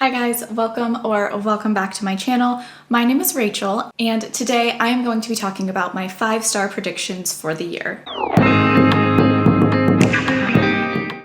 Hi guys, welcome back to my channel. My name is Rachel, and today I am going to be talking about my 5-star predictions for the year.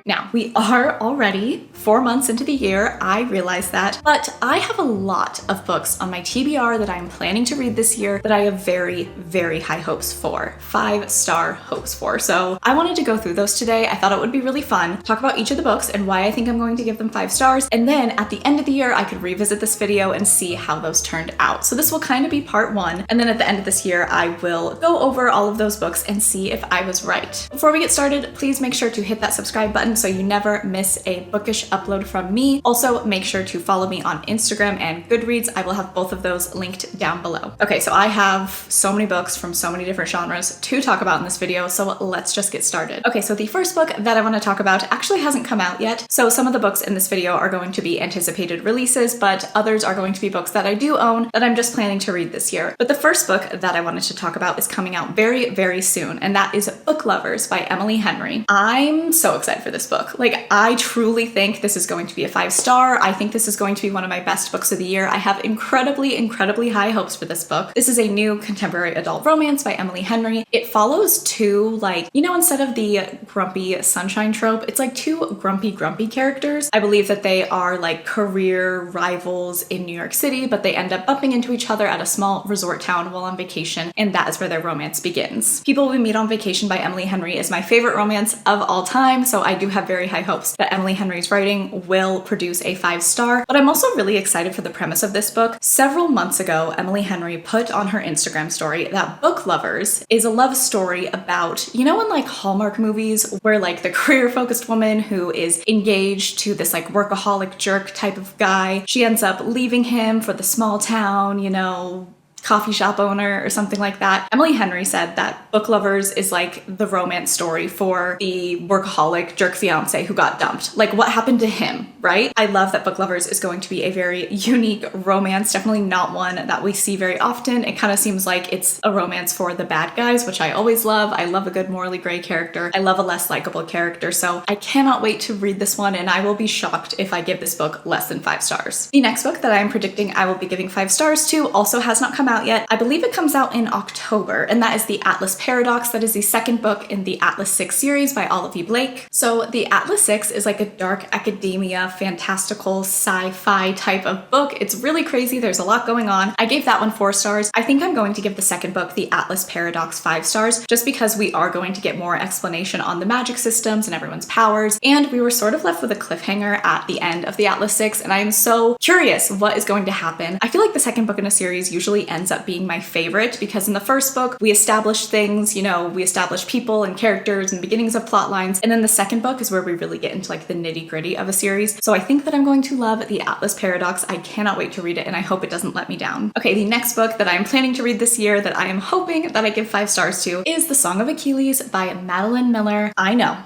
Now, we are already 4 months into the year, I realize that, but I have a lot of books on my TBR that I'm planning to read this year that I have very, very high hopes for, 5-star hopes for. So I wanted to go through those today. I thought it would be really fun, talk about each of the books and why I think I'm going to give them 5 stars. And then at the end of the year, I could revisit this video and see how those turned out. So this will kind of be part 1. And then at the end of this year, I will go over all of those books and see if I was right. Before we get started, please make sure to hit that subscribe button so you never miss a bookish upload from me. Also, make sure to follow me on Instagram and Goodreads. I will have both of those linked down below. Okay, so I have so many books from so many different genres to talk about in this video, so let's just get started. Okay, so the first book that I want to talk about actually hasn't come out yet, so some of the books in this video are going to be anticipated releases, but others are going to be books that I do own that I'm just planning to read this year. But the first book that I wanted to talk about is coming out very, very soon, and that is Book Lovers by Emily Henry. I'm so excited for this book. Like, I truly think this is going to be a 5-star. I think this is going to be one of my best books of the year. I have incredibly, incredibly high hopes for this book. This is a new contemporary adult romance by Emily Henry. It follows two, like, you know, instead of the grumpy sunshine trope, it's like two grumpy characters. I believe that they are like career rivals in New York City, but they end up bumping into each other at a small resort town while on vacation, and that is where their romance begins. People We Meet on Vacation by Emily Henry is my favorite romance of all time, so I do have very high hopes that Emily Henry's writing will produce a 5-star, but I'm also really excited for the premise of this book. Several months ago, Emily Henry put on her Instagram story that Book Lovers is a love story about, you know, in like Hallmark movies where like the career-focused woman who is engaged to this like workaholic jerk type of guy, she ends up leaving him for the small town, you know, coffee shop owner or something like that. Emily Henry said that Book Lovers is like the romance story for the workaholic jerk fiance who got dumped. Like, what happened to him, right? I love that Book Lovers is going to be a very unique romance, definitely not one that we see very often. It kind of seems like it's a romance for the bad guys, which I always love. I love a good morally gray character. I love a less likable character, so I cannot wait to read this one, and I will be shocked if I give this book less than 5 stars. The next book that I am predicting I will be giving 5 stars to also has not come out yet. I believe it comes out in October, and that is The Atlas Paradox. That is the second book in the Atlas 6 series by Olive E. Blake. So the Atlas 6 is like a dark academia, fantastical sci-fi type of book. It's really crazy. There's a lot going on. I gave that one 4 stars. I think I'm going to give the second book, The Atlas Paradox, 5 stars, just because we are going to get more explanation on the magic systems and everyone's powers, and we were sort of left with a cliffhanger at the end of the Atlas 6, and I am so curious what is going to happen. I feel like the second book in a series usually ends up being my favorite because in the first book we establish things, you know, we establish people and characters and beginnings of plot lines, and then the second book is where we really get into like the nitty-gritty of a series. So I think that I'm going to love The Atlas Paradox. I cannot wait to read it, and I hope it doesn't let me down. Okay, the next book that I am planning to read this year that I am hoping that I give 5 stars to is The Song of Achilles by Madeline Miller. I know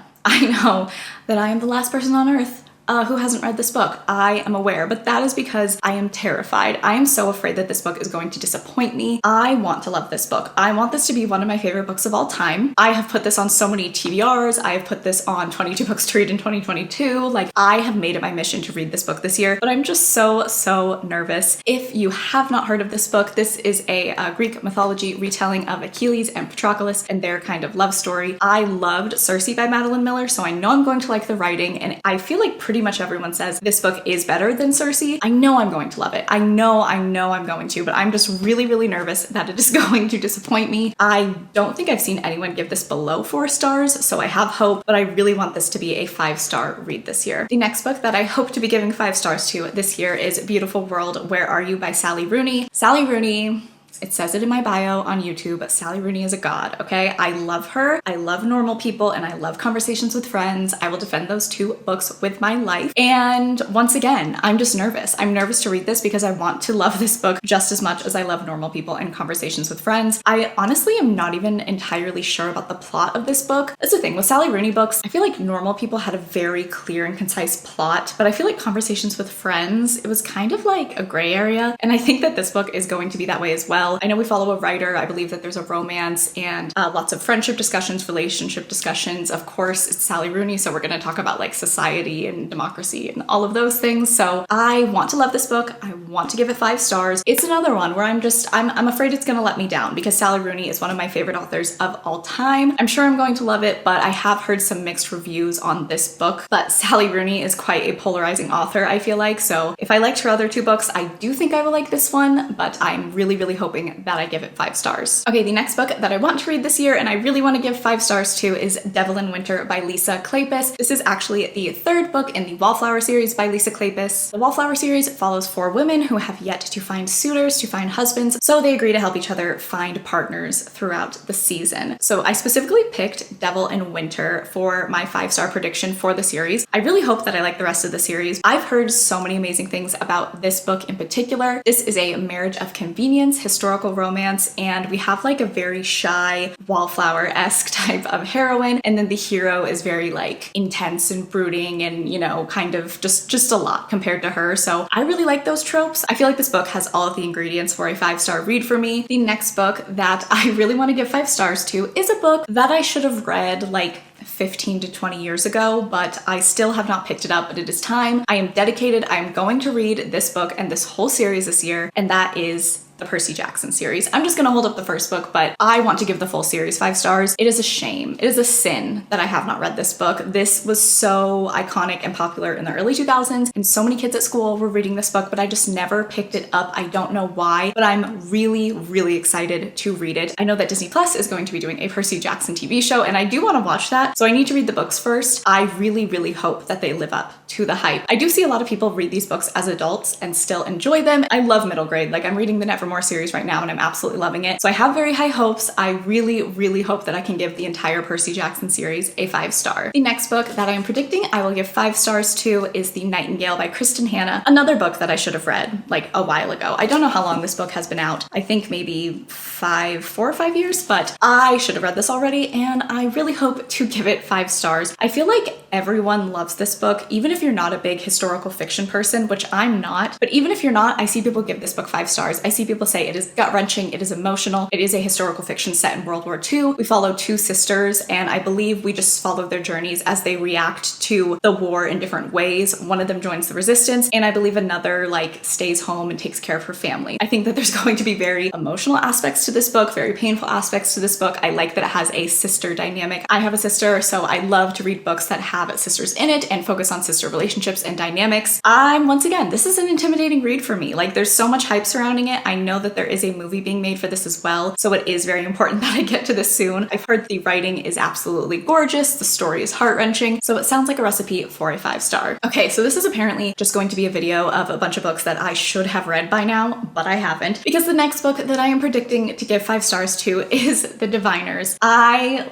that I am the last person on earth who hasn't read this book. I am aware, but that is because I am terrified. I am so afraid that this book is going to disappoint me. I want to love this book. I want this to be one of my favorite books of all time. I have put this on so many TBRs. I have put this on 22 books to read in 2022. Like, I have made it my mission to read this book this year, but I'm just so nervous. If you have not heard of this book, this is a Greek mythology retelling of Achilles and Patroclus and their kind of love story. I loved Circe by Madeline Miller, so I know I'm going to like the writing, and I feel like pretty much everyone says this book is better than Circe. I know I'm going to love it. I know I'm going to, but I'm just really nervous that it is going to disappoint me. I don't think I've seen anyone give this below 4 stars, so I have hope, but I really want this to be a 5-star read this year. The next book that I hope to be giving 5 stars to this year is Beautiful World, Where Are You by Sally Rooney. Sally Rooney, it says it in my bio on YouTube, Sally Rooney is a god, okay? I love her. I love Normal People, and I love Conversations with Friends. I will defend those 2 books with my life. And once again, I'm just nervous. I'm nervous to read this because I want to love this book just as much as I love Normal People and Conversations with Friends. I honestly am not even entirely sure about the plot of this book. That's the thing with Sally Rooney books. I feel like Normal People had a very clear and concise plot, but I feel like Conversations with Friends, it was kind of like a gray area. And I think that this book is going to be that way as well. well. I know we follow a writer. I believe that there's a romance and lots of friendship discussions, relationship discussions. Of course, it's Sally Rooney, so we're going to talk about like society and democracy and all of those things. So I want to love this book. I want to give it 5 stars. It's another one where I'm afraid it's going to let me down because Sally Rooney is one of my favorite authors of all time. I'm sure I'm going to love it, but I have heard some mixed reviews on this book. But Sally Rooney is quite a polarizing author, I feel like. So if I liked her other 2 books, I do think I will like this one, but I'm really, really hoping that I give it 5 stars. Okay, the next book that I want to read this year and I really want to give 5 stars to is Devil in Winter by Lisa Kleypas. This is actually the 3rd book in the Wallflower series by Lisa Kleypas. The Wallflower series follows 4 women who have yet to find suitors, to find husbands, so they agree to help each other find partners throughout the season. So I specifically picked Devil in Winter for my 5-star prediction for the series. I really hope that I like the rest of the series. I've heard so many amazing things about this book in particular. This is a marriage of convenience, historical romance, and we have like a very shy Wallflower-esque type of heroine, and then the hero is very like intense and brooding and, you know, kind of just a lot compared to her. So I really like those tropes. I feel like this book has all of the ingredients for a 5-star read for me. The next book that I really want to give 5 stars to is a book that I should have read like 15 to 20 years ago, but I still have not picked it up, but it is time. I am dedicated. I am going to read this book and this whole series this year, and that is the Percy Jackson series. I'm just gonna hold up the first book, but I want to give the full series 5 stars. It is a shame. It is a sin that I have not read this book. This was so iconic and popular in the early 2000s, and so many kids at school were reading this book, but I just never picked it up. I don't know why, but I'm really, really excited to read it. I know that Disney Plus is going to be doing a Percy Jackson TV show, and I do want to watch that, so I need to read the books first. I really, really hope that they live up to the hype. I do see a lot of people read these books as adults and still enjoy them. I love middle grade. Like, I'm reading the Nevermore series right now and I'm absolutely loving it. So I have very high hopes. I really, really hope that I can give the entire Percy Jackson series a 5-star. The next book that I am predicting I will give 5 stars to is The Nightingale by Kristen Hanna, another book that I should have read like a while ago. I don't know how long this book has been out. I think maybe 4 or 5 years, but I should have read this already and I really hope to give it 5 stars. I feel like everyone loves this book, even if you're not a big historical fiction person, which I'm not, but even if you're not, I see people give this book 5 stars. I see people say it is gut-wrenching, it is emotional, it is a historical fiction set in World War II. We follow 2 sisters, and I believe we just follow their journeys as they react to the war in different ways. One of them joins the resistance, and I believe another like stays home and takes care of her family. I think that there's going to be very emotional aspects to this book, very painful aspects to this book. I like that it has a sister dynamic. I have a sister, so I love to read books that have sisters in it and focus on sister relationships and dynamics. Once again, this is an intimidating read for me. Like, there's so much hype surrounding it. I know that there is a movie being made for this as well, so it is very important that I get to this soon. I've heard the writing is absolutely gorgeous, the story is heart-wrenching, so it sounds like a recipe for a 5-star. Okay, so this is apparently just going to be a video of a bunch of books that I should have read by now, but I haven't, because the next book that I am predicting to give 5 stars to is The Diviners. I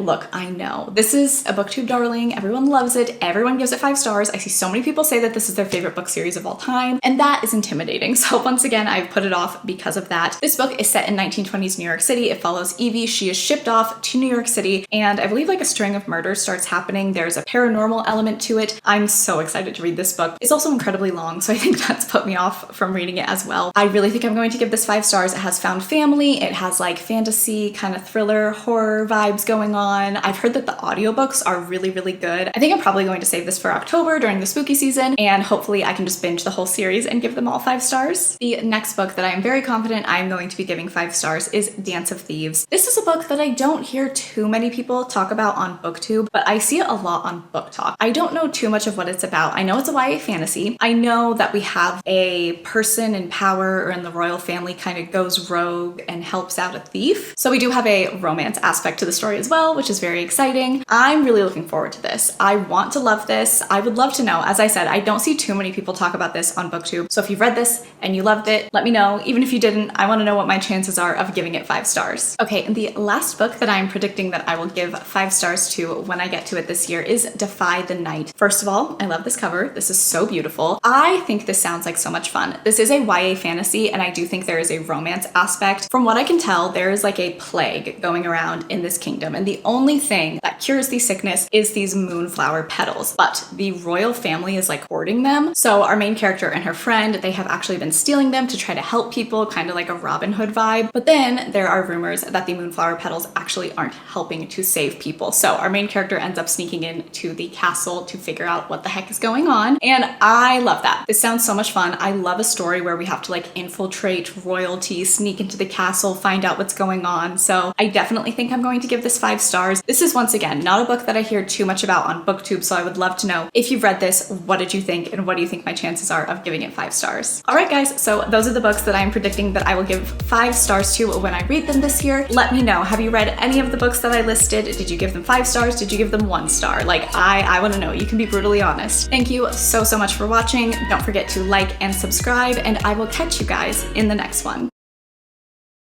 know this is a booktube darling, everyone loves it, everyone gives it 5 stars. I see so many people say that this is their favorite book series of all time, and that is intimidating. So once again, I've put it off because of that. This book is set in 1920s New York City. It follows Evie. She is shipped off to New York City, and I believe like a string of murders starts happening. There's a paranormal element to it. I'm so excited to read this book. It's also incredibly long, so I think that's put me off from reading it as well. I really think I'm going to give this 5 stars. It has found family. It has like fantasy, kind of thriller, horror vibes going on. I've heard that the audiobooks are really, really good. I think I'm probably going to save this for October during the spooky season, and hopefully I can just binge the whole series and give them all 5 stars. The next book that I am very confident I'm going to be giving 5 stars is Dance of Thieves. This is a book that I don't hear too many people talk about on BookTube, but I see it a lot on Book Talk. I don't know too much of what it's about. I know it's a YA fantasy. I know that we have a person in power or in the royal family kind of goes rogue and helps out a thief. So we do have a romance aspect to the story as well, which is very exciting. I'm really looking forward to this. I want to love this. I would love to know. As I said, I don't see too many people talk about this on BookTube. So if you've read this and you loved it, let me know. Even if you didn't, I want to know what my chances are of giving it 5 stars. Okay, and the last book that I'm predicting that I will give 5 stars to when I get to it this year is Defy the Night. First of all, I love this cover. This is so beautiful. I think this sounds like so much fun. This is a YA fantasy, and I do think there is a romance aspect. From what I can tell, there is like a plague going around in this kingdom, and the only thing that cures the sickness is these moonflower petals, but the royal family is like hoarding them. So our main character and her friend, they have actually been stealing them to try to help people, kind of like a Robin Hood vibe. But then there are rumors that the moonflower petals actually aren't helping to save people. So our main character ends up sneaking into the castle to figure out what the heck is going on. And I love that. This sounds so much fun. I love a story where we have to like infiltrate royalty, sneak into the castle, find out what's going on. So I definitely think I'm going to give this 5 stars. This is once again not a book that I hear too much about on BookTube, so I would love to know if you've read this, what did you think, and what do you think my chances are of giving it 5 stars? All right, guys, so those are the books that I'm predicting that I will give 5 stars to when I read them this year. Let me know, have you read any of the books that I listed? Did you give them 5 stars? Did you give them 1 star? Like, I want to know. You can be brutally honest. Thank you so much for watching. Don't forget to like and subscribe, and I will catch you guys in the next one.